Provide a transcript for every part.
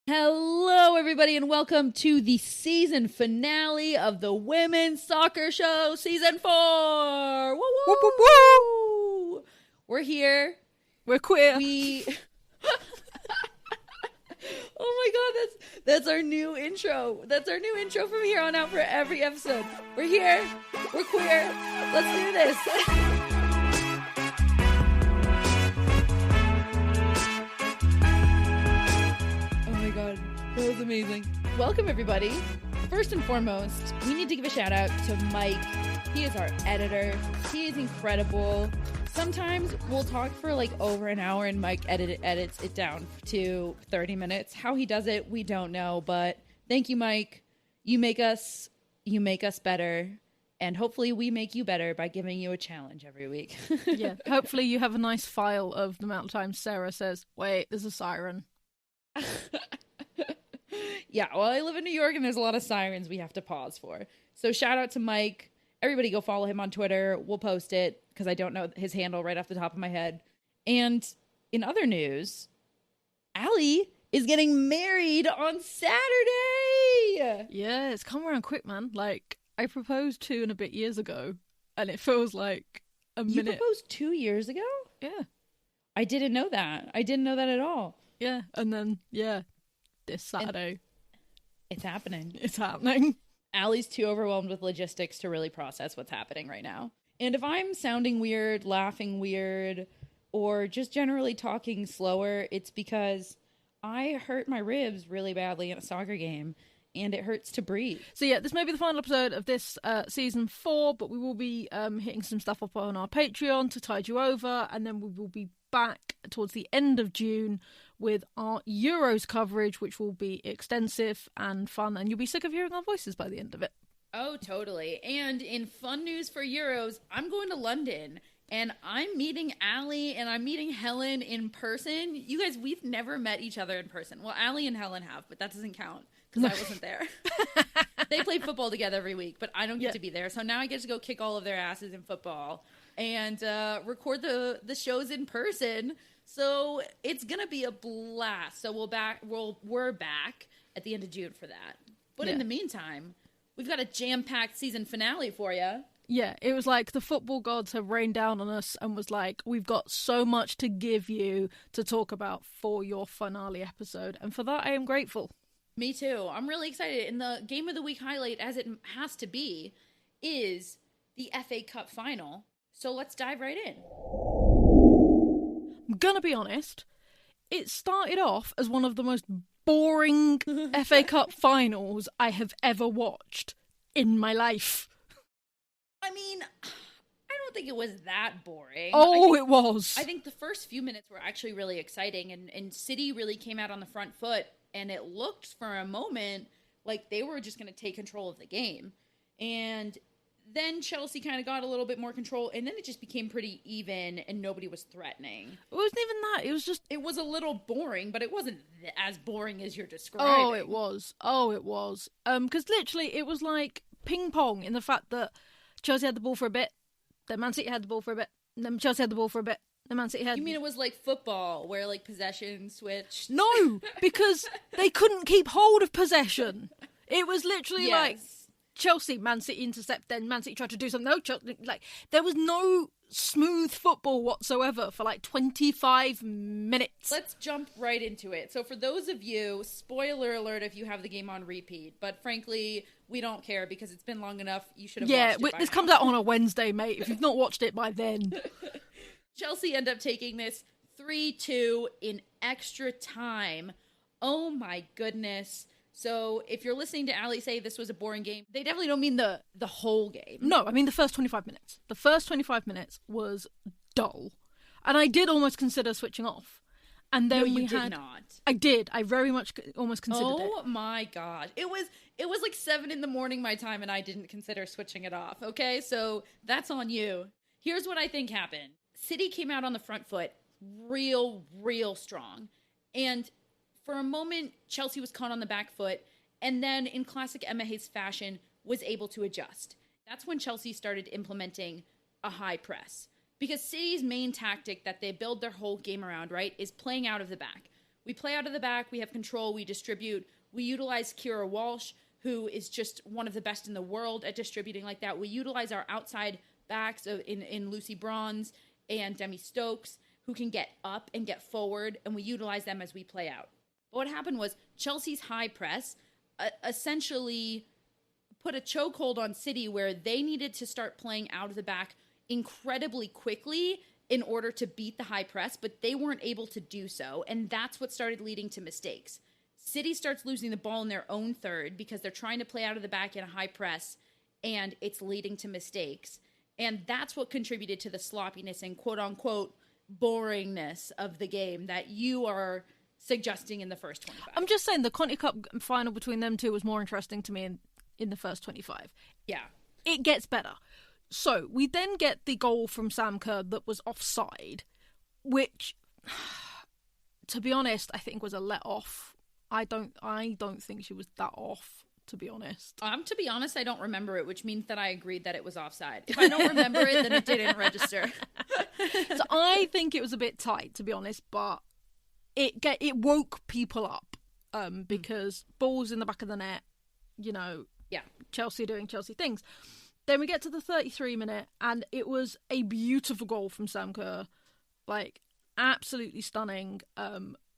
Hello, everybody, and welcome to the season finale of the Women's Soccer Show, Season 4! Woo, woo, woo, woo. We're here. We're queer. Oh my god, that's our new intro. That's our new intro from here on out for every episode. We're here. We're queer. Let's do this. God, that was amazing. Welcome, everybody. First and foremost, we need to give a shout out to Mike. He is our editor. He is incredible. Sometimes we'll talk for like over an hour and Mike edits it down to 30 minutes. How he does it, we don't know, but thank you, Mike. You make us better, and hopefully we make you better by giving you a challenge every week. Yeah, hopefully you have a nice file of the amount of times Sarah says, wait, there's a siren. Yeah, well, I live in New York and there's a lot of sirens we have to pause for. So shout out to Mike. Everybody go follow him on Twitter. We'll post it because I don't know his handle right off the top of my head. And in other news, Allie is getting married on Saturday. Yeah, it's come around quick, man. Like, I proposed 2 and a bit years ago, and it feels like a minute. You proposed 2 years ago? Yeah. I didn't know that. I didn't know that at all. Yeah, and then, this Saturday. It's happening. It's happening. Allie's too overwhelmed with logistics to really process what's happening right now. And if I'm sounding weird, laughing weird, or just generally talking slower, it's because I hurt my ribs really badly in a soccer game, and it hurts to breathe. So yeah, this may be the final episode of this season 4, but we will be hitting some stuff up on our Patreon to tide you over, and then we will be back towards the end of June with our Euros coverage, which will be extensive and fun, and you'll be sick of hearing our voices by the end of it. Oh, totally. And in fun news for Euros, I'm going to London, and I'm meeting Allie and I'm meeting Helen in person. You guys, we've never met each other in person. Well, Allie and Helen have, but that doesn't count because I wasn't there. They play football together every week, but I don't get to be there. So now I get to go kick all of their asses in football and record the shows in person. So it's gonna be a blast. So we're back at the end of June for that. But in the meantime, we've got a jam-packed season finale for you. Yeah, it was like the football gods have rained down on us and was like, we've got so much to give you to talk about for your finale episode. And for that, I am grateful. Me too. I'm really excited. And the Game of the Week highlight, as it has to be, is the FA Cup final. So let's dive right in. I'm gonna be honest, it started off as one of the most boring FA Cup finals I have ever watched in my life. I mean, I don't think it was that boring. It was. I think the first few minutes were actually really exciting, and City really came out on the front foot, and it looked for a moment like they were just going to take control of the game. And then Chelsea kind of got a little bit more control, and then it just became pretty even, and nobody was threatening. It wasn't even that. It was just... It was a little boring, but it wasn't as boring as you're describing. Oh, it was. Because literally, it was like ping-pong in the fact that Chelsea had the ball for a bit, then Man City had the ball for a bit, then Chelsea had the ball for a bit, then Man City had... You mean it was like football, where like possession switched? No, because they couldn't keep hold of possession. It was literally like... Chelsea, Man City intercept, then Man City tried to do something. No, Chelsea, like, there was no smooth football whatsoever for like 25 minutes. Let's jump right into it. So for those of you, spoiler alert if you have the game on repeat, but frankly, we don't care because it's been long enough. You should have watched it by this now. comes out on a Wednesday, mate. If you've not watched it by then. Chelsea end up taking this 3-2 in extra time. Oh my goodness. So if you're listening to Allie say this was a boring game, they definitely don't mean the whole game. No, I mean the first 25 minutes. The first 25 minutes was dull. And I did almost consider switching off. And then did not. I did. I very much almost considered it. Oh my God. It was like 7 a.m. my time and I didn't consider switching it off. Okay, so that's on you. Here's what I think happened. City came out on the front foot real strong. And for a moment, Chelsea was caught on the back foot, and then in classic Emma Hayes fashion, was able to adjust. That's when Chelsea started implementing a high press. Because City's main tactic that they build their whole game around, right, is playing out of the back, We play out of the back, we have control, we distribute. We utilize Kira Walsh, who is just one of the best in the world at distributing like that. We utilize our outside backs in Lucy Bronze and Demi Stokes, who can get up and get forward, and we utilize them as we play out. But what happened was Chelsea's high press essentially put a chokehold on City where they needed to start playing out of the back incredibly quickly in order to beat the high press, but they weren't able to do so, and that's what started leading to mistakes. City starts losing the ball in their own third because they're trying to play out of the back in a high press, and it's leading to mistakes. And that's what contributed to the sloppiness and quote-unquote boringness of the game that you are suggesting in the first 25. I'm just saying the Conti Cup final between them two was more interesting to me in the first 25. Yeah. It gets better. So, we then get the goal from Sam Kerr that was offside, which, to be honest, I think was a let-off. I don't think she was that off, to be honest. To be honest, I don't remember it, which means that I agreed that it was offside. If I don't remember it, then it didn't register. So I think it was a bit tight, to be honest, but it woke people up because balls in the back of the net, yeah, Chelsea doing Chelsea things. Then we get to the 33-minute, and it was a beautiful goal from Sam Kerr, like absolutely stunning.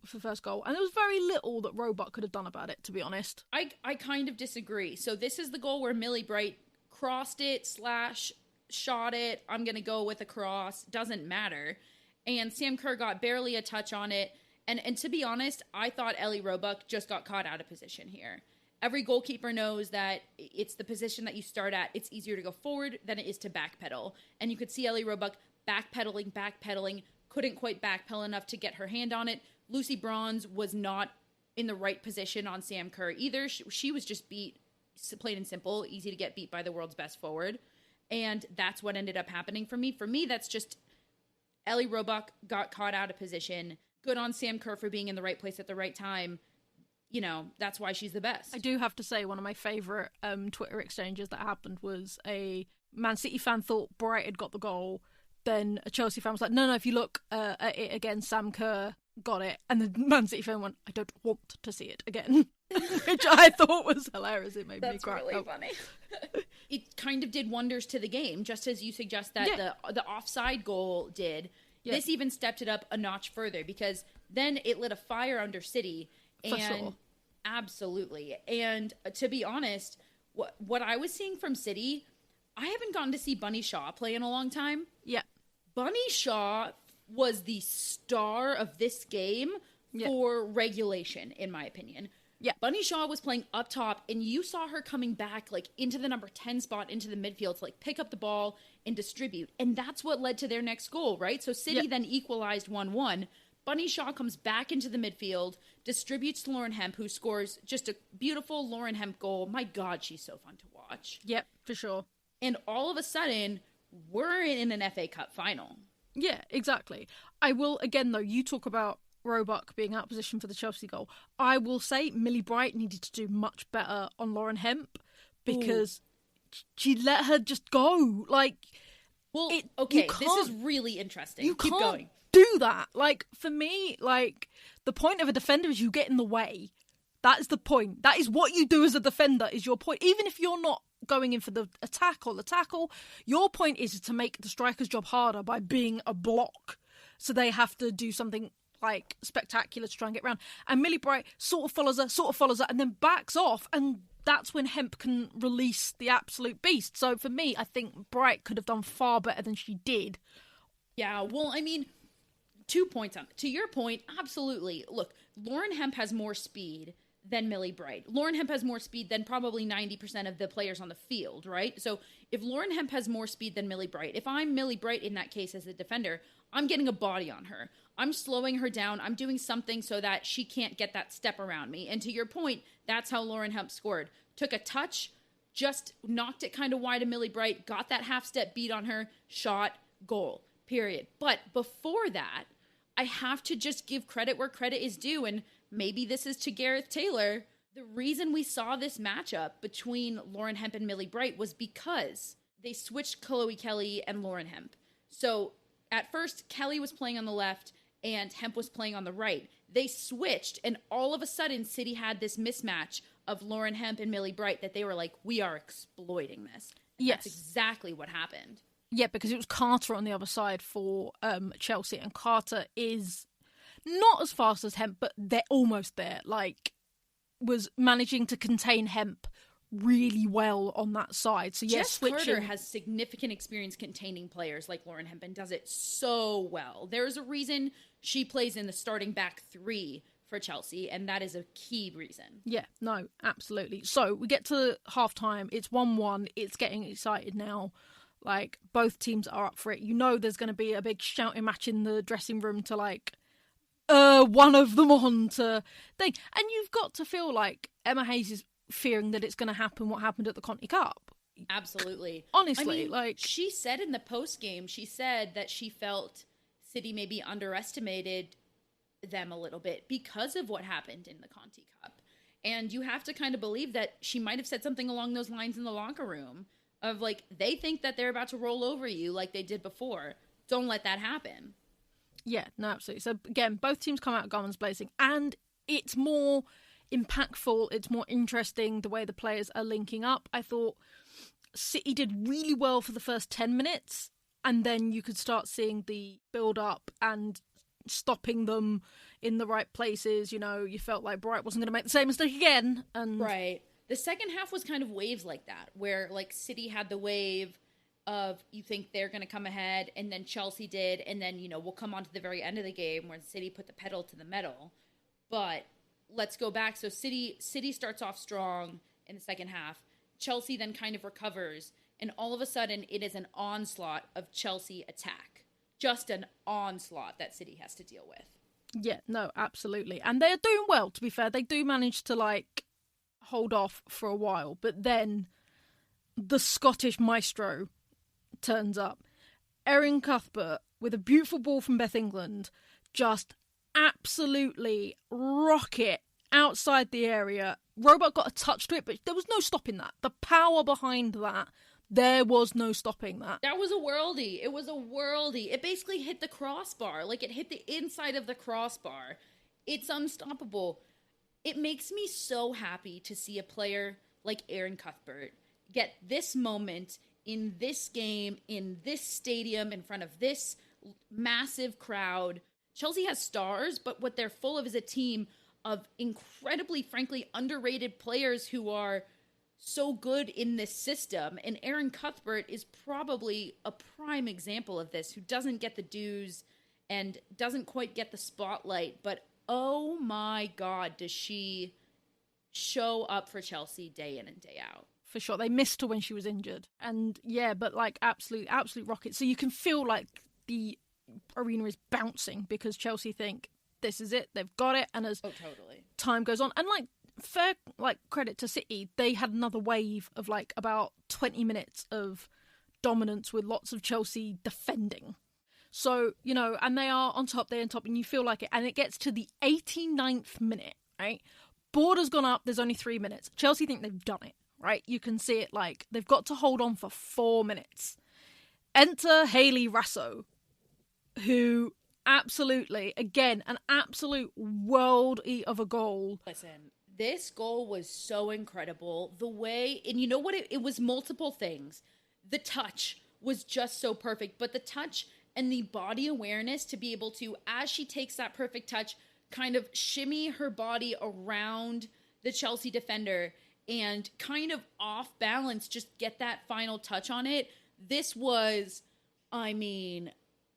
For the first goal, and there was very little that Roebuck could have done about it, to be honest. I kind of disagree. So this is the goal where Millie Bright crossed it / shot it. I'm gonna go with a cross, doesn't matter. And Sam Kerr got barely a touch on it. And to be honest, I thought Ellie Roebuck just got caught out of position here. Every goalkeeper knows that it's the position that you start at. It's easier to go forward than it is to backpedal. And you could see Ellie Roebuck backpedaling, couldn't quite backpedal enough to get her hand on it. Lucy Bronze was not in the right position on Sam Kerr either. She was just beat, plain and simple, easy to get beat by the world's best forward. And that's what ended up happening for me. For me, that's just Ellie Roebuck got caught out of position. Good on Sam Kerr for being in the right place at the right time. That's why she's the best. I do have to say one of my favourite Twitter exchanges that happened was a Man City fan thought Bright had got the goal. Then a Chelsea fan was like, no, if you look at it again, Sam Kerr got it. And the Man City fan went, I don't want to see it again. Which I thought was hilarious. It made me cry. That's really funny. It kind of did wonders to the game, just as you suggest that the offside goal did. Yeah. This even stepped it up a notch further because then it lit a fire under City. And for sure. Absolutely. And to be honest, what I was seeing from City, I haven't gotten to see Bunny Shaw play in a long time. Yeah. Bunny Shaw was the star of this game for regulation, in my opinion. Yeah. Bunny Shaw was playing up top, and you saw her coming back into the number 10 spot, into the midfield to pick up the ball and distribute. And that's what led to their next goal, right? So City then equalized 1-1. Bunny Shaw comes back into the midfield, distributes to Lauren Hemp, who scores just a beautiful Lauren Hemp goal. My God, she's so fun to watch. Yep, for sure. And all of a sudden, we're in an FA Cup final. Yeah, exactly. I will, again, though, you talk about Roebuck being out of position for the Chelsea goal. I will say Millie Bright needed to do much better on Lauren Hemp because she let her just go. This is really interesting. You Keep can't going. do that. For me, the point of a defender is you get in the way. That is the point. That is what you do as a defender, is your point. Even if you're not going in for the attack or the tackle, your point is to make the striker's job harder by being a block. So they have to do something spectacular to try and get around. And Millie Bright sort of follows her, and then backs off, and that's when Hemp can release the absolute beast. So for me, I think Bright could have done far better than she did. Yeah, well, I mean, 2 points on it. To your point, absolutely. Look, Lauren Hemp has more speed than Millie Bright. Lauren Hemp has more speed than probably 90% of the players on the field, right? So if Lauren Hemp has more speed than Millie Bright, if I'm Millie Bright in that case as a defender, I'm getting a body on her. I'm slowing her down. I'm doing something so that she can't get that step around me. And to your point, that's how Lauren Hemp scored. Took a touch, just knocked it kind of wide of Millie Bright, got that half-step beat on her, shot, goal, period. But before that, I have to just give credit where credit is due, and maybe this is to Gareth Taylor. The reason we saw this matchup between Lauren Hemp and Millie Bright was because they switched Chloe Kelly and Lauren Hemp. So at first, Kelly was playing on the left and Hemp was playing on the right. they switched, and all of a sudden City had this mismatch of Lauren Hemp and Millie Bright that they were like, we are exploiting this. Yes. That's exactly what happened. Yeah, because it was Carter on the other side for Chelsea, and Carter is not as fast as Hemp, but they're almost there. Like, was managing to contain Hemp really well on that side. So yes, Jess Carter has significant experience containing players like Lauren Hemp and does it so well. There's a reason she plays in the starting back three for Chelsea, and that is a key reason. Yeah, no, absolutely. So we get to halftime. It's 1-1. It's getting excited now. Like, both teams are up for it. You know there's going to be a big shouting match in the dressing room to, like, one of them on to thing. And you've got to feel like Emma Hayes is fearing that it's going to happen what happened at the Conti Cup. Absolutely. Honestly, I mean, like... she said in the post-game, she said that she felt City maybe underestimated them a little bit because of what happened in the Conti Cup. And you have to kind of believe that she might have said something along those lines in the locker room of, like, they think that they're about to roll over you like they did before. Don't let that happen. Yeah, no, absolutely. So, again, both teams come out guns blazing, and it's more impactful, it's more interesting the way the players are linking up. I thought City did really well for the first 10 minutes, and then you could start seeing the build-up and stopping them in the right places. You know, you felt like Bright wasn't going to make the same mistake again. And right. The second half was kind of waves like that, where, like, City had the wave of you think they're going to come ahead, and then Chelsea did, and then, you know, we'll come on to the very end of the game where City put the pedal to the metal. But let's go back. So City starts off strong in the second half. Chelsea then kind of recovers, and all of a sudden it is an onslaught of Chelsea attack. Just an onslaught that City has to deal with. Yeah, no, absolutely. And they're doing well, to be fair. They do manage to, like, hold off for a while, but then the Scottish maestro turns up. Erin Cuthbert, with a beautiful ball from Beth England, just absolutely rocket outside the area. Robot got a touch to it, but there was no stopping that. The power behind that, there was no stopping that. That was a worldie. It was a worldie. It basically hit the crossbar. Like, it hit the inside of the crossbar. It's unstoppable. It makes me so happy to see a player like Erin Cuthbert get this moment in this game, in this stadium, in front of this massive crowd. Chelsea has stars, but what they're full of is a team of incredibly, frankly, underrated players who are so good in this system. And Erin Cuthbert is probably a prime example of this, who doesn't get the dues and doesn't quite get the spotlight. But oh my God, does she show up for Chelsea day in and day out. For sure. They missed her when she was injured. And yeah, but like absolute rocket. So you can feel like the arena is bouncing because Chelsea think this is it, they've got it. And as totally time goes on, and like fair like credit to City, they had another wave of like about 20 minutes of dominance with lots of Chelsea defending. So, you know, and they are on top, they're on top, and you feel like it. And it gets to the 89th minute, right? Border's gone up, there's only 3 minutes. Chelsea think they've done it, right? You can see it, like, they've got to hold on for 4 minutes. Enter Hayley Raso, who absolutely, again, an absolute worldie of a goal. Listen, this goal was so incredible. The way, and you know what? It was multiple things. The touch was just so perfect, but the touch and the body awareness to be able to, as she takes that perfect touch, kind of shimmy her body around the Chelsea defender and kind of off balance, just get that final touch on it. This was, I mean,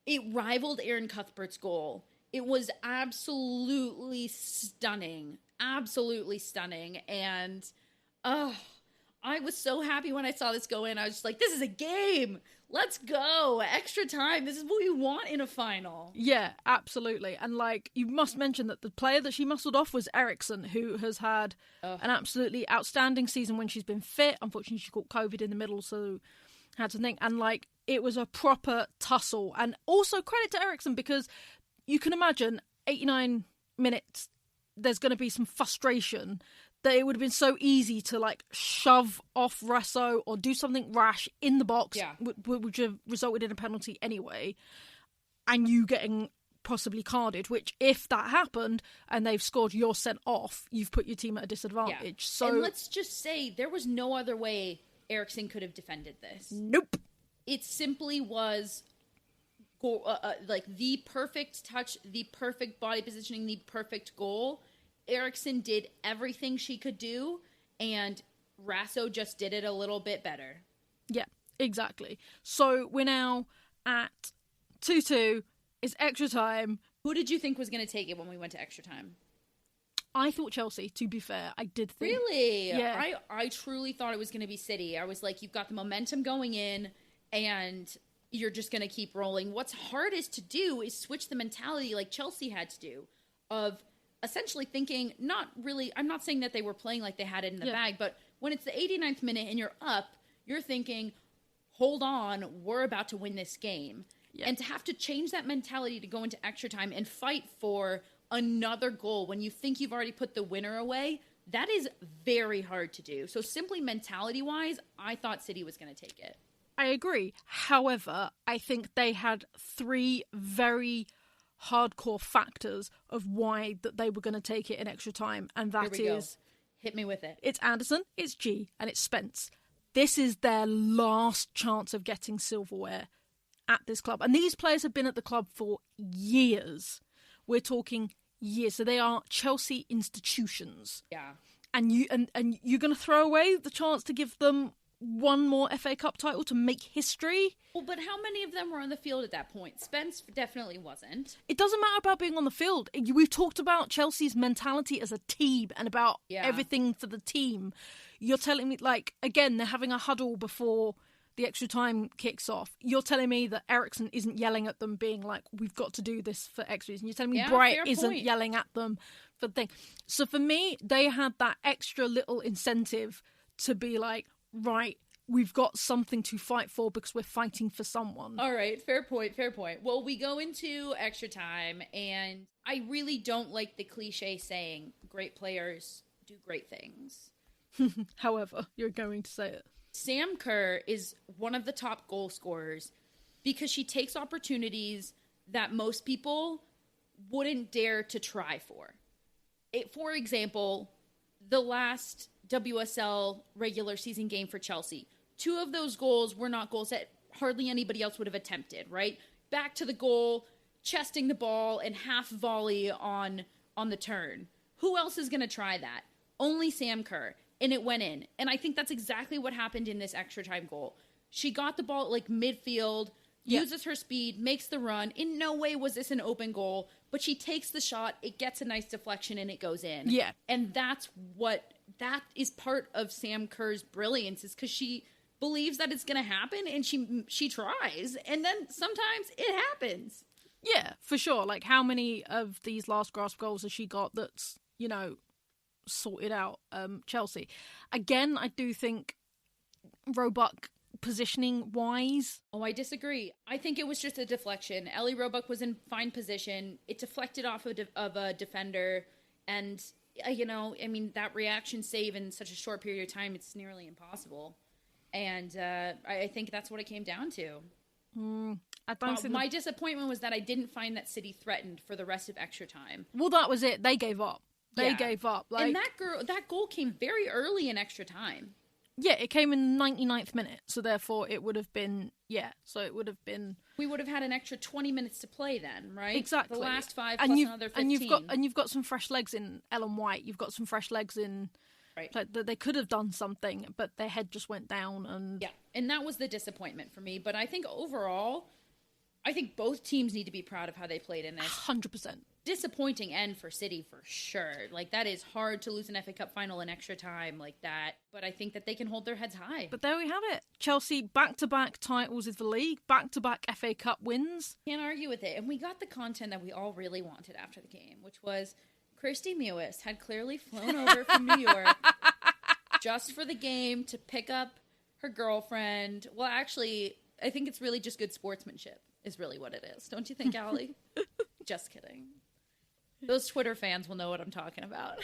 it rivaled Erin Cuthbert's goal. It was absolutely stunning. Absolutely stunning. And, I was so happy when I saw this go in. I was just like, this is a game. Let's go. Extra time. This is what we want in a final. Yeah, absolutely. And like, you must mention that the player that she muscled off was Eriksson, who has had an absolutely outstanding season when she's been fit. Unfortunately, she caught COVID in the middle, so had to think. And like, it was a proper tussle. And also credit to Eriksson, because you can imagine 89 minutes, there's going to be some frustration that it would have been so easy to like shove off Raso or do something rash in the box, which would have resulted in a penalty anyway, and you getting possibly carded, which if that happened and they've scored, you're sent off, you've put your team at a disadvantage. Yeah. So, and let's just say there was no other way Eriksson could have defended this. nope. It simply was like the perfect touch, the perfect body positioning, the perfect goal. Eriksson did everything she could do, and Rasso just did it a little bit better. Yeah, exactly. So we're now at 2-2. It's extra time. Who did you think was going to take it when we went to extra time? I thought Chelsea, to be fair. I did think. Really? Yeah. I truly thought it was going to be City. I was like, you've got the momentum going in, and you're just going to keep rolling. What's hardest to do is switch the mentality like Chelsea had to do, of essentially thinking, not really, I'm not saying that they were playing like they had it in the bag, but when it's the 89th minute and you're up, you're thinking, hold on, we're about to win this game. Yeah. And to have to change that mentality to go into extra time and fight for another goal when you think you've already put the winner away, that is very hard to do. So simply mentality-wise, I thought City was going to take it. I agree. However, I think they had 3 very hardcore factors of why that they were going to take it in extra time, and that is... Hit me with it. It's Anderson, it's G, and it's Spence. This is their last chance of getting silverware at this club. And these players have been at the club for years. We're talking years. So they are Chelsea institutions. Yeah. And you're going to throw away the chance to give them one more FA Cup title to make history? Well, but how many of them were on the field at that point? Spence definitely wasn't. It doesn't matter about being on the field. We've talked about Chelsea's mentality as a team and about everything for the team. You're telling me, like, again, they're having a huddle before the extra time kicks off. You're telling me that Eriksson isn't yelling at them being like, we've got to do this for extra reason. You're telling me Bright isn't yelling at them for the thing. So for me, they had that extra little incentive to be like, right, we've got something to fight for because we're fighting for someone. All right, fair point. Well, we go into extra time, and I really don't like the cliche saying, great players do great things. However, you're going to say it. Sam Kerr is one of the top goal scorers because she takes opportunities that most people wouldn't dare to try for. For example, the last WSL regular season game for Chelsea, 2 of those goals were not goals that hardly anybody else would have attempted, right? Back to the goal, chesting the ball, and half volley on the turn. Who else is going to try that? Only Sam Kerr. And it went in. And I think that's exactly what happened in this extra time goal. She got the ball at like midfield, uses her speed, makes the run. In no way was this an open goal, but she takes the shot, it gets a nice deflection, and it goes in. Yeah. And that is part of Sam Kerr's brilliance, is because she believes that it's going to happen, and she tries. And then sometimes it happens. Yeah, for sure. Like, how many of these last grasp goals has she got that's, you know, sorted out Chelsea? Again, I do think Roebuck positioning wise. Oh, I disagree. I think it was just a deflection. Ellie Roebuck was in fine position. It deflected off of a defender, and that reaction save in such a short period of time, it's nearly impossible. And I think that's what it came down to. My disappointment was that I didn't find that City threatened for the rest of extra time. Well, that was it. They gave up. They gave up. Like, and that goal came very early in extra time. Yeah, it came in the 99th minute, so therefore it would have been, we would have had an extra 20 minutes to play then, right? Exactly. The last 5 plus another 15. And you've got some fresh legs in Ellen White. You've got some fresh legs in... Right. Like, they could have done something, but their head just went down. And that was the disappointment for me. But I think overall, both teams need to be proud of how they played in this. 100%. Disappointing end for City for sure. Like, that is hard to lose an FA Cup final in extra time like that. But I think that they can hold their heads high. But there we have it. Chelsea back-to-back titles of the league, back-to-back FA Cup wins. Can't argue with it. And we got the content that we all really wanted after the game, which was Kirsty Mewis had clearly flown over from New York just for the game to pick up her girlfriend. Well, actually, I think it's really just good sportsmanship is really what it is. Don't you think, Allie? Just kidding. Those Twitter fans will know what I'm talking about.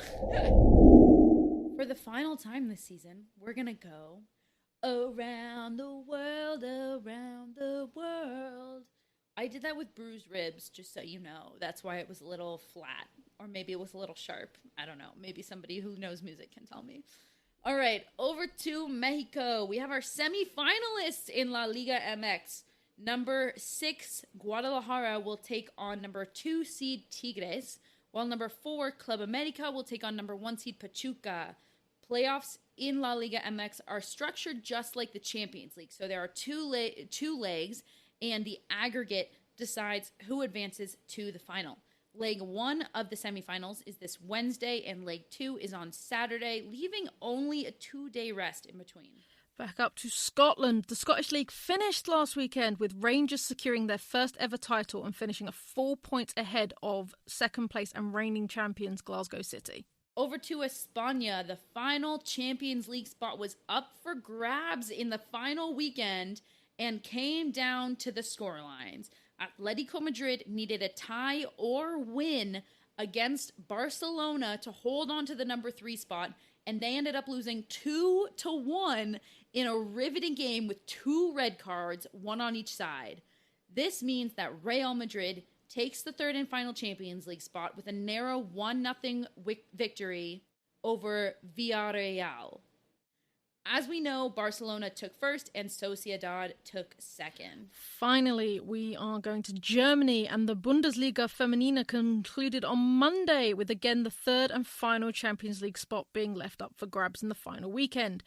For the final time this season, we're going to go around the world, around the world. I did that with bruised ribs, just so you know. That's why it was a little flat. Or maybe it was a little sharp. I don't know. Maybe somebody who knows music can tell me. All right, over to Mexico. We have our semifinalists in La Liga MX. Number 6, Guadalajara will take on number 2 seed Tigres, while number 4, Club America, will take on number 1 seed Pachuca. Playoffs in La Liga MX are structured just like the Champions League. So there are two legs, and the aggregate decides who advances to the final. Leg 1 of the semifinals is this Wednesday, and leg 2 is on Saturday, leaving only a 2-day rest in between. Back up to Scotland. The Scottish League finished last weekend with Rangers securing their first ever title and finishing 4 points ahead of second place and reigning champions Glasgow City. Over to España. The final Champions League spot was up for grabs in the final weekend and came down to the scorelines. Atletico Madrid needed a tie or win against Barcelona to hold on to the number 3 spot, and they ended up losing 2-1 in a riveting game with 2 red cards, 1 on each side. This means that Real Madrid takes the third and final Champions League spot with a narrow 1-0 victory over Villarreal. As we know, Barcelona took first and Sociedad took second. Finally, we are going to Germany, and the Bundesliga Femenina concluded on Monday with again the third and final Champions League spot being left up for grabs in the final weekend.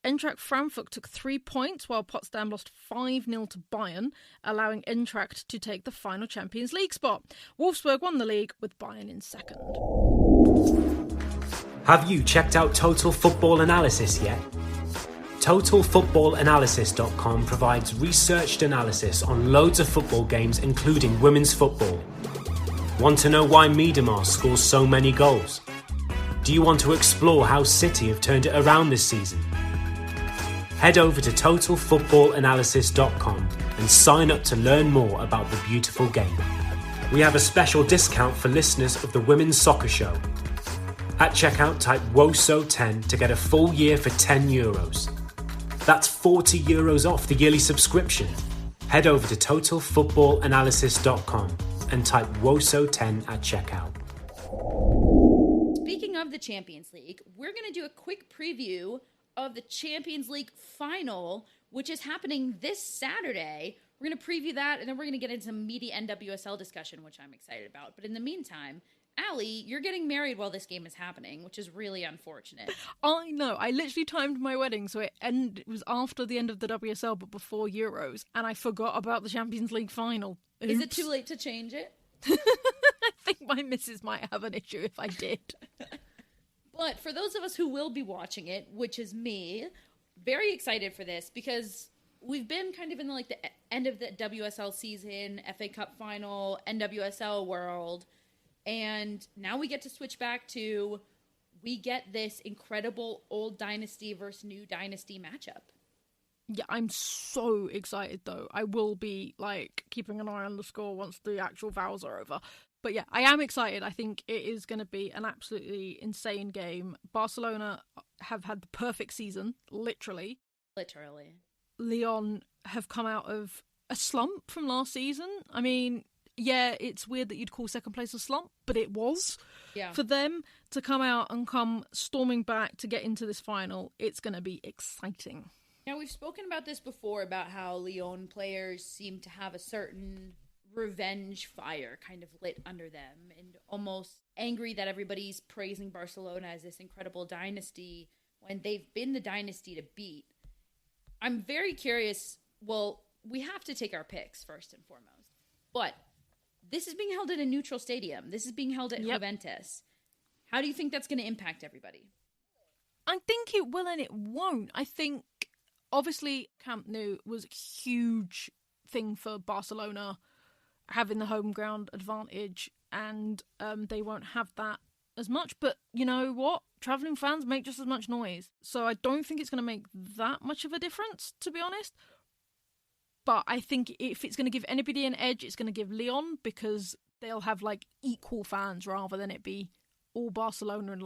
Eintracht Frankfurt took 3 points, while Potsdam lost 5-0 to Bayern, allowing Eintracht to take the final Champions League spot. Wolfsburg won the league, with Bayern in second. Have you checked out Total Football Analysis yet? TotalFootballAnalysis.com provides researched analysis on loads of football games, including women's football. Want to know why Miedemar scores so many goals? Do you want to explore how City have turned it around this season? Head over to TotalFootballAnalysis.com and sign up to learn more about the beautiful game. We have a special discount for listeners of the Women's Soccer Show. At checkout, type WOSO10 to get a full year for €10. That's €40 off the yearly subscription. Head over to TotalFootballAnalysis.com and type WOSO10 at checkout. Speaking of the Champions League, we're going to do a quick preview of the Champions League final, which is happening this Saturday. We're going to preview that, and then we're going to get into some meaty NWSL discussion, which I'm excited about. But in the meantime, Allie, you're getting married while this game is happening, which is really unfortunate. I know. I literally timed my wedding so it was after the end of the WSL but before Euros, and I forgot about the Champions League final. Oops. Is it too late to change it? I think my missus might have an issue if I did. But for those of us who will be watching it, which is me, very excited for this because we've been kind of in the end of the WSL season, FA Cup final, NWSL world. And now we get to switch back to, we get this incredible old dynasty versus new dynasty matchup. Yeah, I'm so excited though. I will be keeping an eye on the score once the actual vows are over. But yeah, I am excited. I think it is going to be an absolutely insane game. Barcelona have had the perfect season, literally. Literally. Lyon have come out of a slump from last season. I mean, yeah, it's weird that you'd call second place a slump, but it was. Yeah. For them to come out and come storming back to get into this final, it's going to be exciting. Now, we've spoken about this before, about how Lyon players seem to have a certain revenge fire kind of lit under them and almost angry that everybody's praising Barcelona as this incredible dynasty when they've been the dynasty to beat. I'm very curious. Well, we have to take our picks first and foremost, but this is being held at a neutral stadium. This is being held at Juventus. How do you think that's going to impact everybody? I think it will and it won't. I think, obviously, Camp Nou was a huge thing for Barcelona, having the home ground advantage, and they won't have that as much. But you know what? Travelling fans make just as much noise. So I don't think it's going to make that much of a difference, to be honest. But I think if it's going to give anybody an edge, it's going to give Lyon, because they'll have equal fans rather than it be all Barcelona and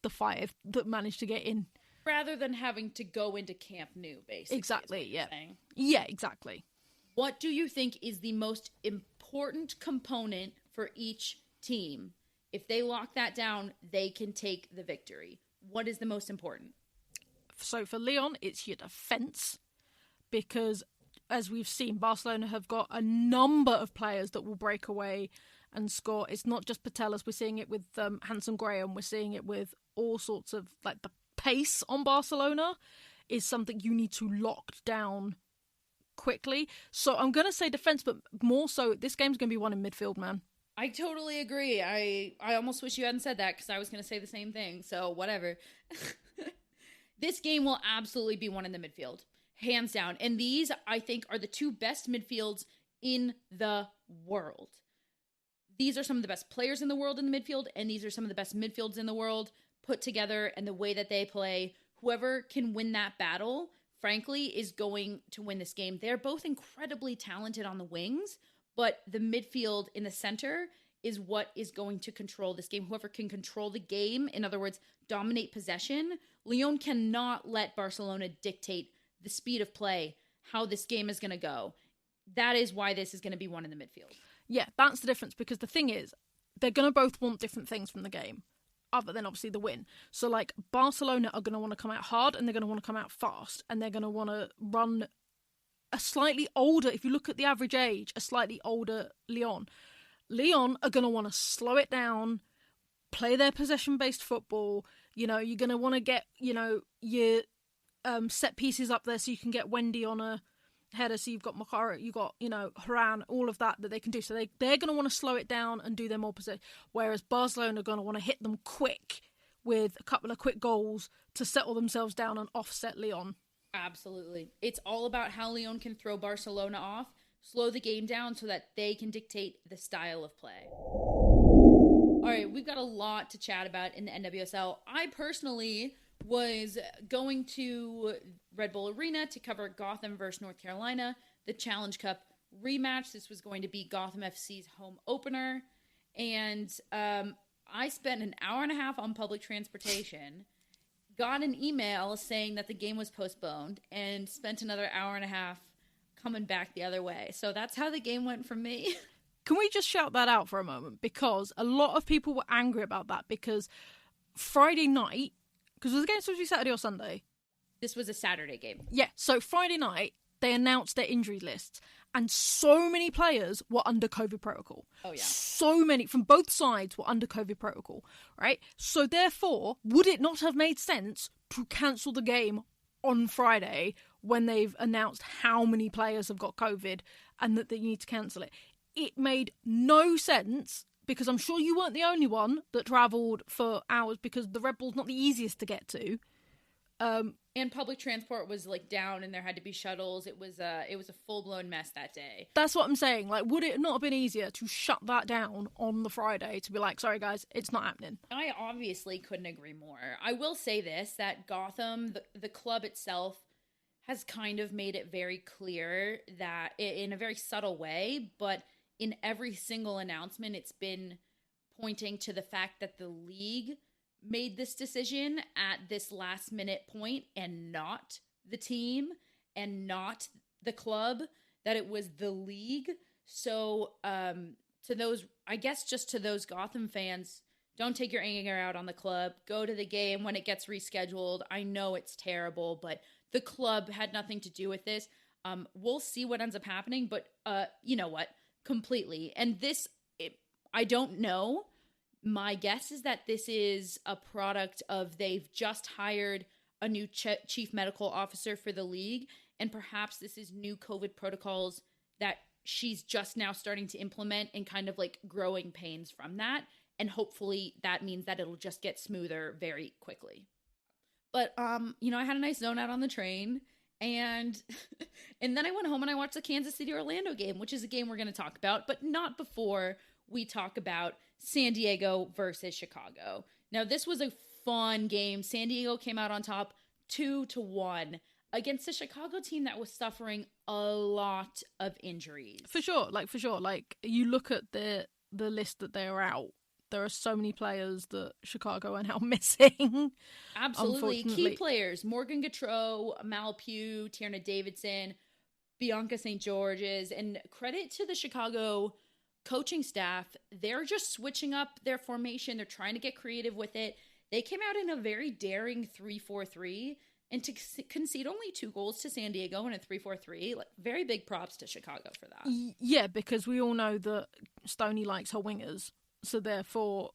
the 5 that managed to get in. Rather than having to go into Camp Nou, basically. Exactly, yeah. Saying. Yeah, exactly. What do you think is the most important component for each team? If they lock that down, they can take the victory. What is the most important? So for Lyon, it's your defence, because as we've seen, Barcelona have got a number of players that will break away and score. It's not just Patellas. We're seeing it with Hanson Graham. We're seeing it with all sorts of, like, the pace on Barcelona is something you need to lock down quickly. So I'm going to say defence, but more so, this game's going to be won in midfield, man. I totally agree. I almost wish you hadn't said that because I was going to say the same thing. So whatever. This game will absolutely be won in the midfield. Hands down. And these, I think, are the two best midfields in the world. These are some of the best players in the world in the midfield, and these are some of the best midfields in the world put together, and the way that they play. Whoever can win that battle, frankly, is going to win this game. They're both incredibly talented on the wings, but the midfield in the center is what is going to control this game. Whoever can control the game, in other words, dominate possession. Lyon cannot let Barcelona dictate the speed of play, how this game is going to go. That is why this is going to be won in the midfield. Yeah, that's the difference, because the thing is, they're going to both want different things from the game, other than obviously the win. So, like, Barcelona are going to want to come out hard, and they're going to want to come out fast, and they're going to want to run a slightly older, if you look at the average age, a slightly older Lyon. Lyon are going to want to slow it down, play their possession-based football. You know, you're going to want to get, you know, your set pieces up there so you can get Wendy on a header, so you've got Makara, you've got, you know, Haran, all of that they can do. So they're going to want to slow it down and do their more possession, whereas Barcelona are going to want to hit them quick with a couple of quick goals to settle themselves down and offset Lyon. Absolutely. It's all about how Lyon can throw Barcelona off, slow the game down so that they can dictate the style of play. All right, we've got a lot to chat about in the NWSL. I personally was going to Red Bull Arena to cover Gotham versus North Carolina, the Challenge Cup rematch. This was going to be Gotham FC's home opener. And I spent an hour and a half on public transportation, got an email saying that the game was postponed, and spent another hour and a half coming back the other way. So that's how the game went for me. Can we just shout that out for a moment? Because a lot of people were angry about that, because Friday night, because was the game supposed to be Saturday or Sunday? This was a Saturday game. Yeah, so Friday night, they announced their injury lists, and so many players were under COVID protocol. Oh, yeah. So many, from both sides, were under COVID protocol, right? So therefore, would it not have made sense to cancel the game on Friday when they've announced how many players have got COVID and that they need to cancel it? It made no sense, because I'm sure you weren't the only one that travelled for hours, because the Red Bull's not the easiest to get to. And public transport was like down, and there had to be shuttles. It was a full-blown mess that day. That's what I'm saying. Like, would it not have been easier to shut that down on the Friday, to be like, sorry guys, it's not happening? I obviously couldn't agree more. I will say this, that Gotham, the club itself, has kind of made it very clear that, in a very subtle way, but in every single announcement, it's been pointing to the fact that the league made this decision at this last minute point, and not the team and not the club, that it was the league. So to those, I guess just to those Gotham fans, don't take your anger out on the club. Go to the game when it gets rescheduled. I know it's terrible, but the club had nothing to do with this. We'll see what ends up happening, but you know what? Completely. And this, I don't know. My guess is that this is a product of they've just hired a new chief medical officer for the league, and perhaps this is new COVID protocols that she's just now starting to implement, and kind of like growing pains from that. And hopefully that means that it'll just get smoother very quickly. But, you know, I had a nice zone out on the train, and then I went home and I watched the Kansas City-Orlando game, which is a game we're going to talk about, but not before we talk about San Diego versus Chicago. Now, this was a fun game. San Diego came out on top 2-1 against a Chicago team that was suffering a lot of injuries. For sure. Like, you look at the list that they're out, there are so many players that Chicago are now missing. Absolutely. Key players: Morgan Gautreau, Mal Pugh, Tierna Davidson. Bianca St. George's, and credit to the Chicago coaching staff. They're just switching up their formation. They're trying to get creative with it. They came out in a very daring 3-4-3, and to concede only 2 goals to San Diego in a 3-4-3, like, very big props to Chicago for that. Yeah, because we all know that Stoney likes her wingers, so therefore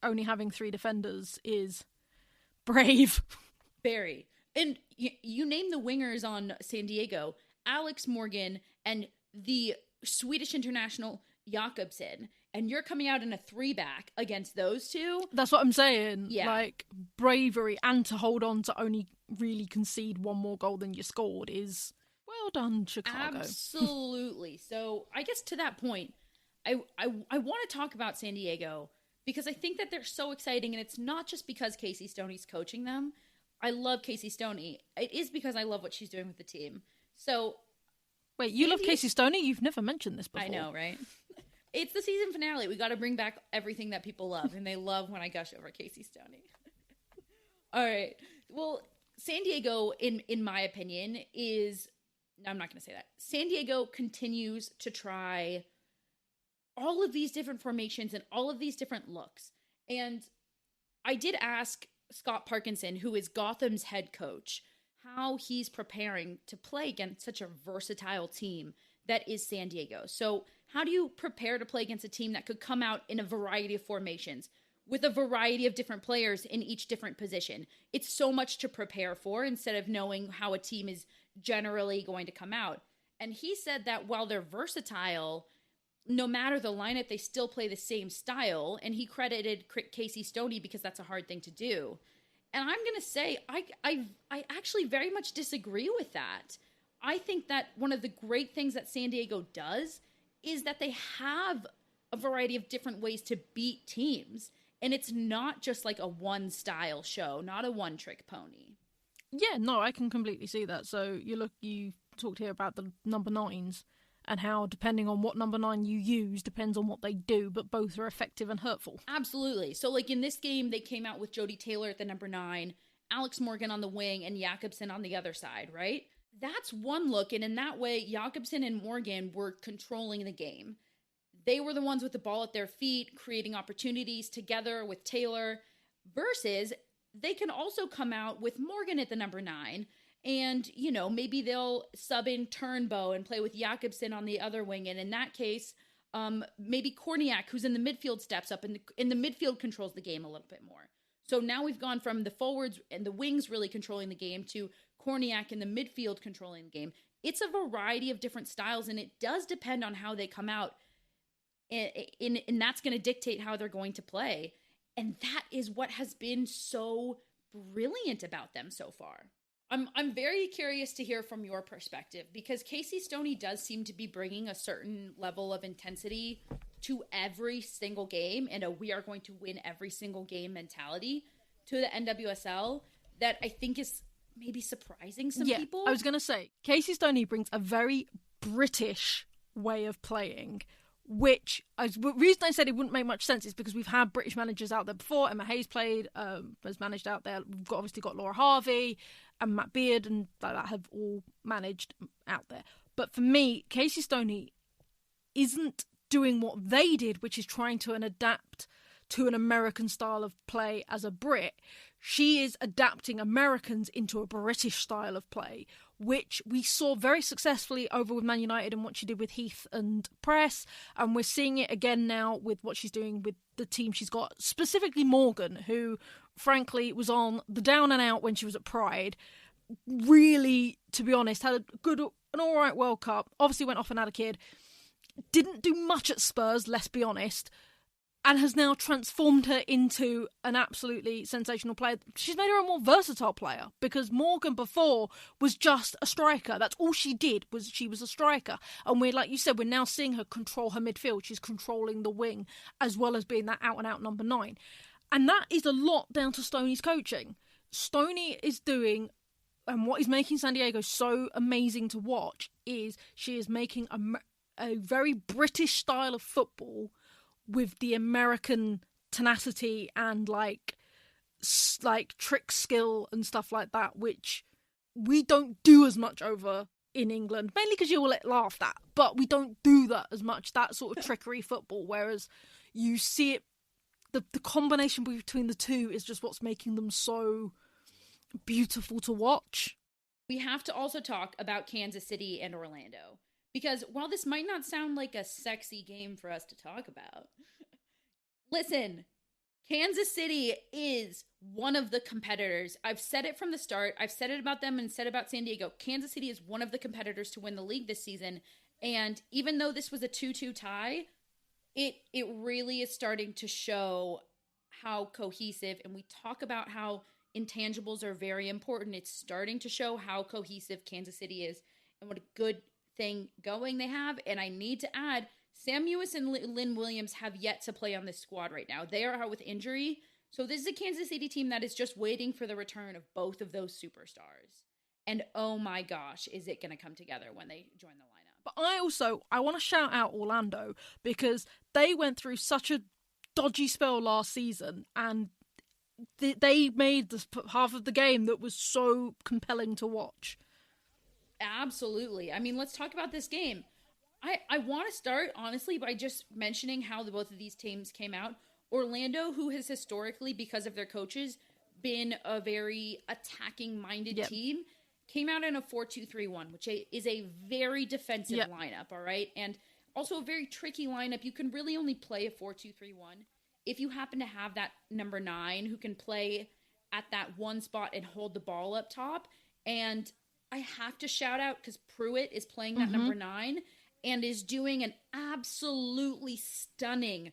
only having 3 defenders is brave. Very. And you name the wingers on San Diego, Alex Morgan and the Swedish international Jakobsen, and you're coming out in a 3-back against those two? That's what I'm saying. Yeah. Like, bravery, and to hold on to only really concede 1 more goal than you scored is well done, Chicago. Absolutely. So I guess to that point, I want to talk about San Diego because I think that they're so exciting, and it's not just because Casey Stoney's coaching them. I love Casey Stoney. It is because I love what she's doing with the team. So, wait, you love Casey Stoney? You've never mentioned this before. I know, right? It's the season finale. We got to bring back everything that people love, and they love when I gush over Casey Stoney. All right. Well, San Diego, in my opinion, is... No, I'm not going to say that. San Diego continues to try all of these different formations and all of these different looks. And I did ask Scott Parkinson, who is Gotham's head coach, how he's preparing to play against such a versatile team that is San Diego. So how do you prepare to play against a team that could come out in a variety of formations with a variety of different players in each different position? It's so much to prepare for instead of knowing how a team is generally going to come out. And he said that while they're versatile, no matter the lineup, they still play the same style. And he credited Casey Stoney because that's a hard thing to do. And I'm going to say, I actually very much disagree with that. I think that one of the great things that San Diego does is that they have a variety of different ways to beat teams. And it's not just like a one-style show, not a one-trick pony. Yeah, no, I can completely see that. So you talked here about the number 9s and how depending on what number 9 you use depends on what they do, but both are effective and hurtful. Absolutely. So like in this game, they came out with Jodie Taylor at the number 9, Alex Morgan on the wing, and Jakobsen on the other side, right? That's one look, and in that way, Jakobsen and Morgan were controlling the game. They were the ones with the ball at their feet, creating opportunities together with Taylor, versus they can also come out with Morgan at the number 9, and, you know, maybe they'll sub in Turnbow and play with Jakobsen on the other wing, and in that case, maybe Korniak, who's in the midfield, steps up, and in the midfield controls the game a little bit more. So now we've gone from the forwards and the wings really controlling the game to Korniak in the midfield controlling the game. It's a variety of different styles, and it does depend on how they come out, and that's going to dictate how they're going to play. And that is what has been so brilliant about them so far. I'm very curious to hear from your perspective, because Casey Stoney does seem to be bringing a certain level of intensity to every single game and a we are going to win every single game mentality to the NWSL that I think is maybe surprising some people. I was going to say, Casey Stoney brings a very British way of playing, which, the reason I said it wouldn't make much sense is because we've had British managers out there before. Emma Hayes has managed out there. We've obviously got Laura Harvey and Matt Beard and that have all managed out there. But for me, Casey Stoney isn't doing what they did, which is trying to adapt to an American style of play as a Brit. She is adapting Americans into a British style of play, which we saw very successfully over with Man United and what she did with Heath and Press. And we're seeing it again now with what she's doing with the team she's got, specifically Morgan, who, frankly, was on the down and out when she was at Pride. Really, to be honest, had an all right World Cup. Obviously went off and had a kid. Didn't do much at Spurs, let's be honest. And has now transformed her into an absolutely sensational player. She's made her a more versatile player, because Morgan before was just a striker. That's all she did, was she was a striker. And we're, like you said, we're now seeing her control her midfield. She's controlling the wing as well as being that out-and-out number 9. And that is a lot down to Stoney's coaching. Stoney is doing, and what is making San Diego so amazing to watch is she is making a very British style of football with the American tenacity and like trick skill and stuff like that, which we don't do as much over in England, mainly because you will get laughed at. But we don't do that as much, that sort of trickery football, whereas you see it, the combination between the two is just what's making them so beautiful to watch. We have to also talk about Kansas City and Orlando, because while this might not sound like a sexy game for us to talk about, listen, Kansas City is one of the competitors. I've said it from the start. I've said it about them and said about San Diego. Kansas City is one of the competitors to win the league this season. And even though this was a 2-2 tie, it really is starting to show how cohesive, and we talk about how intangibles are very important. It's starting to show how cohesive Kansas City is and what a good thing going they have. And I need to add, Sam Ewis and Lynn Williams have yet to play on this squad right now. They are out with injury. So this is a Kansas City team that is just waiting for the return of both of those superstars. And oh my gosh, is it going to come together when they join the lineup? But I want to shout out Orlando, because they went through such a dodgy spell last season, and they made this half of the game that was so compelling to watch. Absolutely. I mean, let's talk about this game. I want to start, honestly, by just mentioning how both of these teams came out. Orlando, who has historically, because of their coaches, been a very attacking-minded team, came out in a 4-2-3-1, which is a very defensive lineup, all right? And also a very tricky lineup. You can really only play a 4-2-3-1 if you happen to have that number 9 who can play at that one spot and hold the ball up top. And I have to shout out, because Pruitt is playing that number 9 and is doing an absolutely stunning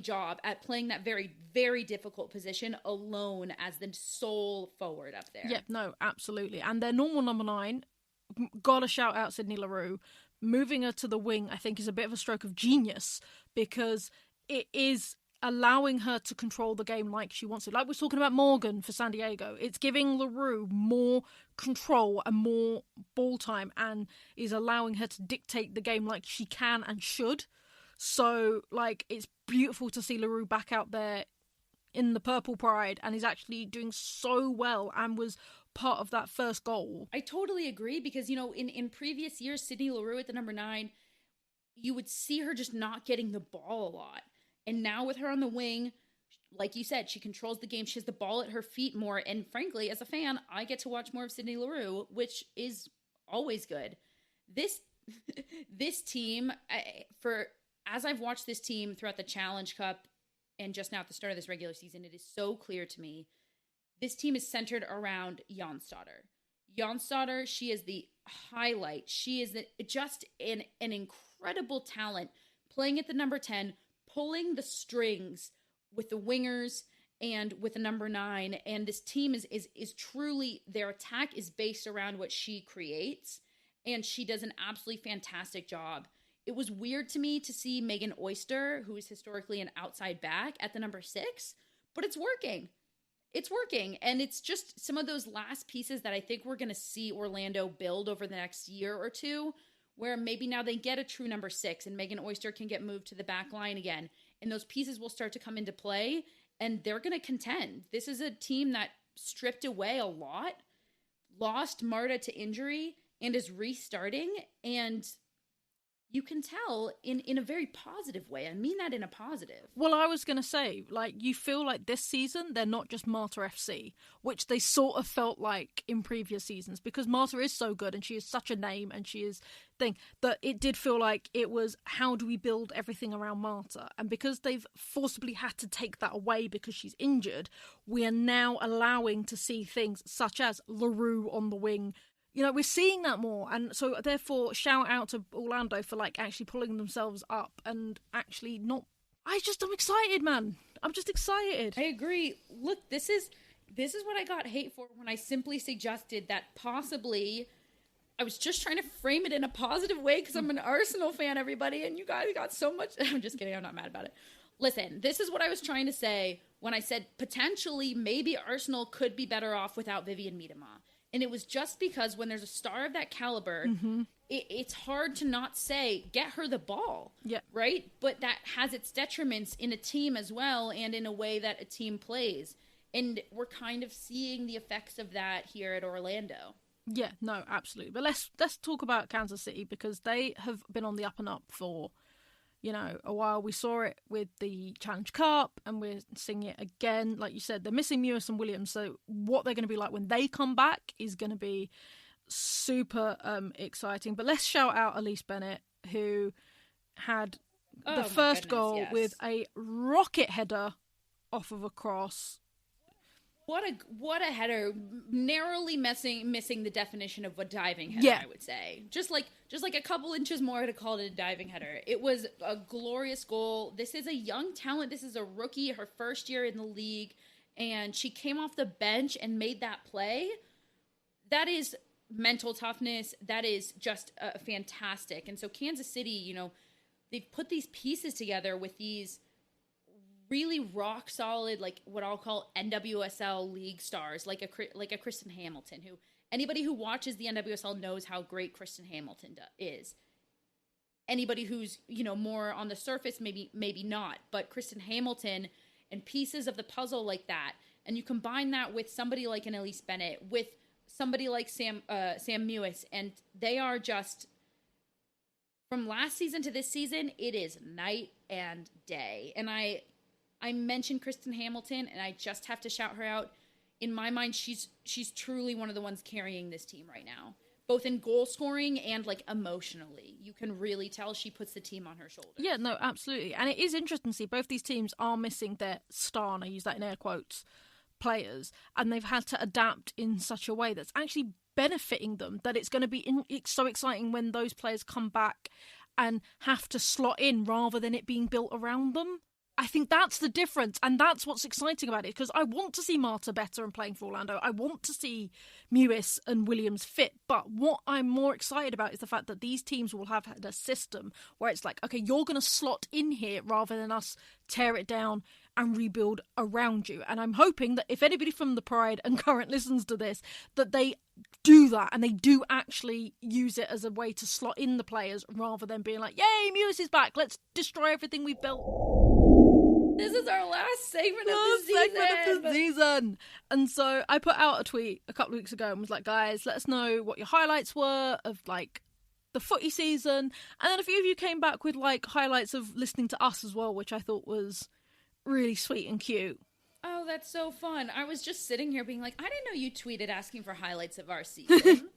job at playing that very, very difficult position alone as the sole forward up there. Yeah, no, absolutely. And their normal number 9, gotta shout out Sydney Leroux. Moving her to the wing, I think, is a bit of a stroke of genius, because it is allowing her to control the game like she wants to. Like we're talking about Morgan for San Diego. It's giving Leroux more control and more ball time, and is allowing her to dictate the game like she can and should. So, like, it's beautiful to see Leroux back out there in the Purple Pride, and is actually doing so well and was part of that first goal. I totally agree, because, you know, in previous years, Sydney Leroux at the number 9, you would see her just not getting the ball a lot. And now with her on the wing, like you said, she controls the game. She has the ball at her feet more. And frankly, as a fan, I get to watch more of Sydney Leroux, which is always good. This team, as I've watched this team throughout the Challenge Cup and just now at the start of this regular season, it is so clear to me this team is centered around Jonsdottir. Jonsdottir, she is the highlight. She is just an incredible talent, playing at the number 10, pulling the strings with the wingers and with the number 9. And this team is truly, their attack is based around what she creates, and she does an absolutely fantastic job. It was weird to me to see Megan Oyster, who is historically an outside back, at the number 6, but it's working. It's working, and it's just some of those last pieces that I think we're going to see Orlando build over the next year or two, where maybe now they get a true number 6 and Megan Oyster can get moved to the back line again, and those pieces will start to come into play, and they're going to contend. This is a team that stripped away a lot, lost Marta to injury, and is restarting, and you can tell in a very positive way. I mean that in a positive. Well, I was going to say, like, you feel like this season they're not just Marta FC, which they sort of felt like in previous seasons, because Marta is so good and she is such a name and she is that it did feel like it was, how do we build everything around Marta? And because they've forcibly had to take that away because she's injured, we are now allowing to see things such as Leroux on the wing. You know, we're seeing that more, and so therefore shout out to Orlando for like actually pulling themselves up and actually not. I'm excited, man. I'm just excited. I agree. Look, this is what I got hate for when I simply suggested that possibly I was just trying to frame it in a positive way because I'm an Arsenal fan, everybody, and you guys got so much. I'm just kidding. I'm not mad about it. Listen, this is what I was trying to say when I said potentially maybe Arsenal could be better off without Vivianne Miedema. And it was just because when there's a star of that caliber, it's hard to not say, get her the ball, right? But that has its detriments in a team as well, and in a way that a team plays. And we're kind of seeing the effects of that here at Orlando. Yeah, no, absolutely. But let's talk about Kansas City, because they have been on the up and up for, a while. We saw it with the Challenge Cup, and we're seeing it again. Like you said, they're missing Mewis and Williams, so what they're going to be like when they come back is going to be super exciting. But let's shout out Elise Bennett, who had the first goal with a rocket header off of a cross. What a header! Narrowly missing the definition of a diving header. I would say just like a couple inches more to call it a diving header. It was a glorious goal. This is a young talent. This is a rookie, her first year in the league, and she came off the bench and made that play. That is mental toughness. That is just fantastic. And so Kansas City, they've put these pieces together with these really rock solid, like what I'll call NWSL league stars, like a Kristen Hamilton, who anybody who watches the NWSL knows how great Kristen Hamilton is. Anybody who's, more on the surface, maybe not, but Kristen Hamilton and pieces of the puzzle like that. And you combine that with somebody like an Elise Bennett, with somebody like Sam Mewis, and they are just, from last season to this season, it is night and day. And I mentioned Kristen Hamilton, and I just have to shout her out. In my mind, she's truly one of the ones carrying this team right now, both in goal scoring and like emotionally. You can really tell she puts the team on her shoulders. Yeah, no, absolutely. And it is interesting to see both these teams are missing their star, and I use that in air quotes, players, and they've had to adapt in such a way that's actually benefiting them, that it's going to be so exciting when those players come back and have to slot in rather than it being built around them. I think that's the difference, and that's what's exciting about it, because I want to see Marta better and playing for Orlando. I want to see Mewis and Williams fit, but what I'm more excited about is the fact that these teams will have had a system where it's like, okay, you're going to slot in here rather than us tear it down and rebuild around you. And I'm hoping that if anybody from the Pride and Current listens to this, that they do that and they do actually use it as a way to slot in the players rather than being like, yay, Mewis is back, let's destroy everything we've built. This is our last segment of the season. And so I put out a tweet a couple of weeks ago and was like, guys, let us know what your highlights were of like the footy season. And then a few of you came back with like highlights of listening to us as well, which I thought was really sweet and cute. Oh, that's so fun. I was just sitting here being like, I didn't know you tweeted asking for highlights of our season.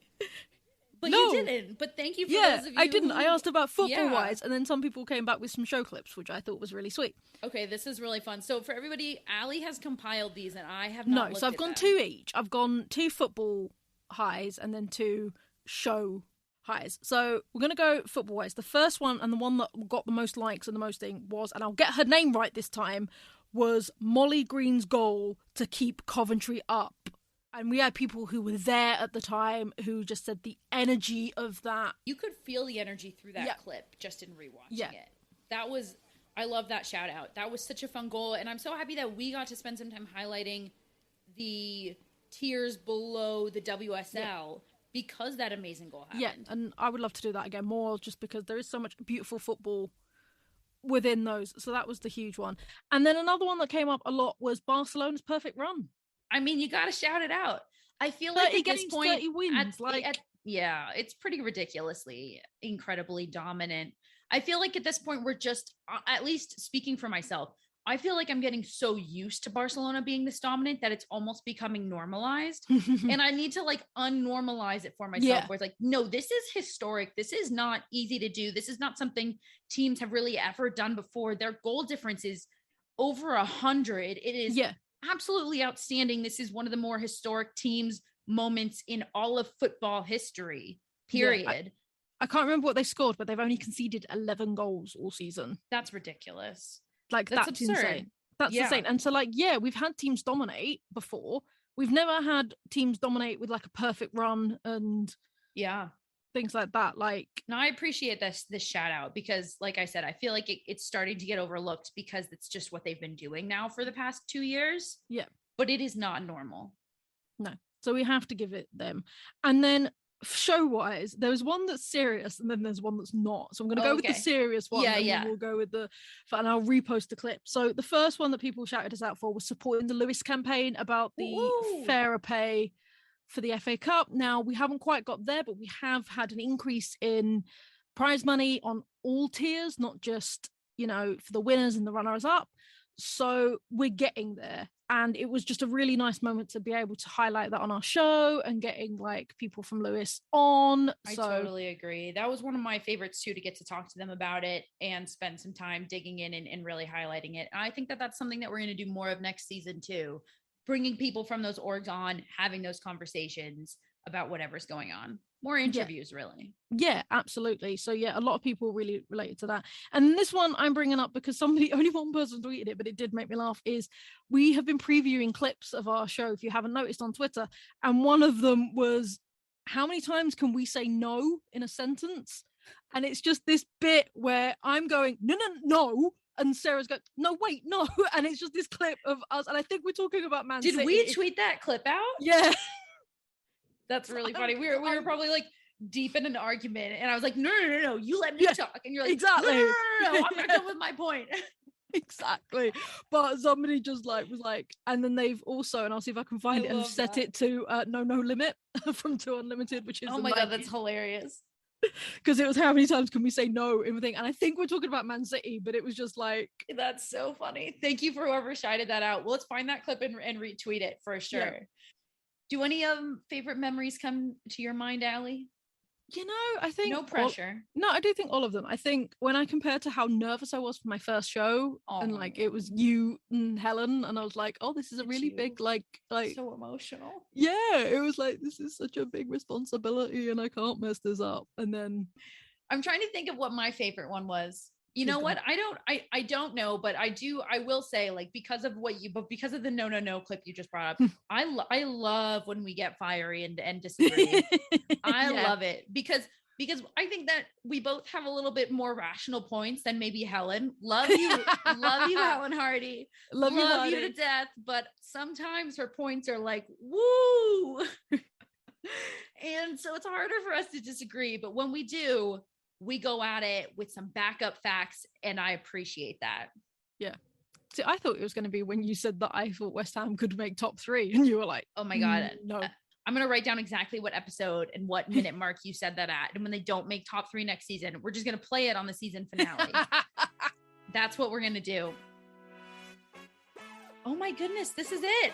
But no. You didn't. But thank you for those of you. I didn't. I asked about football-wise, and then some people came back with some show clips, which I thought was really sweet. Okay, this is really fun. So for everybody, Allie has compiled these, and I have not looked so I've gone 2 each. I've gone 2 football highs and then 2 show highs. So we're going to go football-wise. The first one, and the one that got the most likes and the most thing was, and I'll get her name right this time, was Molly Green's goal to keep Coventry up. And we had people who were there at the time who just said the energy of that. You could feel the energy through that clip just in rewatching it. I love that shout out. That was such a fun goal. And I'm so happy that we got to spend some time highlighting the tiers below the WSL because that amazing goal happened. Yeah, and I would love to do that again more just because there is so much beautiful football within those. So that was the huge one. And then another one that came up a lot was Barcelona's perfect run. I mean, you got to shout it out. I feel like at this point, 30 wins, it's pretty ridiculously, incredibly dominant. I feel like at this point, we're just, at least speaking for myself, I feel like I'm getting so used to Barcelona being this dominant that it's almost becoming normalized. And I need to like unnormalize it for myself where it's like, no, this is historic. This is not easy to do. This is not something teams have really ever done before. Their goal difference is over 100. It is absolutely outstanding. This is one of the more historic teams moments in all of football history, period. Yeah, I can't remember what they scored, but they've only conceded 11 goals all season. That's ridiculous. Like, that's insane. That's insane. And so, like, we've had teams dominate before. We've never had teams dominate with, like, a perfect run and things like that. Like, no, I appreciate this shout out because, like I said, I feel like it's starting to get overlooked because it's just what they've been doing now for the past 2 years. Yeah. But it is not normal. No. So we have to give it them. And then show-wise, there's one that's serious and then there's one that's not. So I'm going to go with the serious one. And we'll go with and I'll repost the clip. So the first one that people shouted us out for was supporting the Lewis campaign about the fairer pay for the FA Cup. Now, we haven't quite got there, but we have had an increase in prize money on all tiers, not just, for the winners and the runners up. So we're getting there. And it was just a really nice moment to be able to highlight that on our show and getting like people from Lewis on. I totally agree. That was one of my favorites too, to get to talk to them about it and spend some time digging in and really highlighting it. And I think that that's something that we're going to do more of next season too. Bringing people from those orgs on, having those conversations about whatever's going on. More interviews, really. Yeah, absolutely. So yeah, a lot of people really related to that. And this one I'm bringing up because only one person tweeted it, but it did make me laugh, is we have been previewing clips of our show, if you haven't noticed, on Twitter. And one of them was, how many times can we say no in a sentence? And it's just this bit where I'm going, no. And Sarah's going, no, wait, no. And it's just this clip of us. And I think we're talking about Man City. Did we tweet that clip out? Yeah. That's really funny. We were probably like deep in an argument, and I was like, no, you let me talk. And you're like, exactly. No, I'm not done with my point. Exactly. But somebody just was like, and then they've also, and I'll see if I can find it, and set it to no limit from 2 Unlimited, which is oh my God, that's hilarious. Because it was, how many times can we say no in the thing? And I think we're talking about Man City, but it was just like, that's so funny. Thank you for whoever shouted that out. Well, let's find that clip and retweet it for sure. Yeah. Do any favorite memories come to your mind, Allie? I think no pressure. I do think all of them. I think when I compare to how nervous I was for my first show, and it was you and Helen, and I was like, oh, this is a really big like so emotional. Yeah, it was like, this is such a big responsibility, and I can't mess this up. And then I'm trying to think of what my favorite one was. You know what? I don't know, but I will say, like, because of the no clip you just brought up, I love when we get fiery and disagree. I love it because I think that we both have a little bit more rational points than maybe Helen. Love you, Helen Hardy. Love you to death, but sometimes her points are like, woo. And so it's harder for us to disagree, but when we do, we go at it with some backup facts, and I appreciate that. Yeah. See, I thought it was going to be when you said that I thought West Ham could make top 3, and you were like, oh my God, no. I'm going to write down exactly what episode and what minute mark you said that at. And when they don't make top 3 next season, we're just going to play it on the season finale. That's what we're going to do. Oh my goodness, this is it.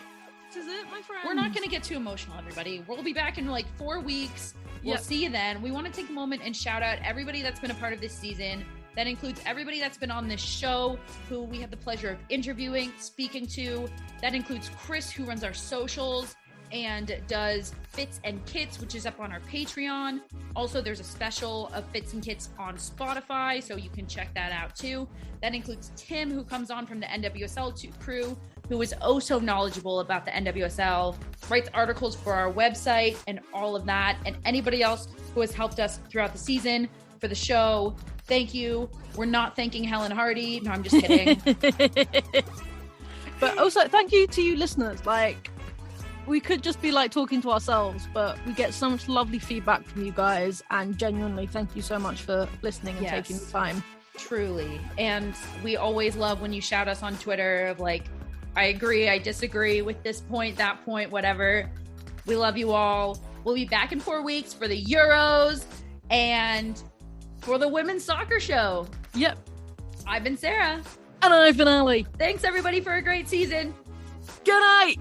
This is it, my friend. We're not going to get too emotional, everybody. We'll be back in like 4 weeks. We'll see you then. We want to take a moment and shout out everybody that's been a part of this season. That includes everybody that's been on this show, who we have the pleasure of interviewing, speaking to. That includes Chris, who runs our socials and does Fits and Kits, which is up on our Patreon. Also, there's a special of Fits and Kits on Spotify, so you can check that out too. That includes Tim, who comes on from the NWSL crew, who is oh so knowledgeable about the NWSL, writes articles for our website and all of that, and anybody else who has helped us throughout the season for the show. Thank you. We're not thanking Helen Hardy. No, I'm just kidding. But also, thank you to you listeners. Like, we could just be like talking to ourselves, but we get so much lovely feedback from you guys, and genuinely thank you so much for listening and taking the time. Truly. And we always love when you shout us on Twitter of like, I agree, I disagree with this point, that point, whatever. We love you all. We'll be back in 4 weeks for the Euros and for the Women's Soccer Show. Yep. I've been Sarah. And I've been Allie. Thanks everybody for a great season. Good night.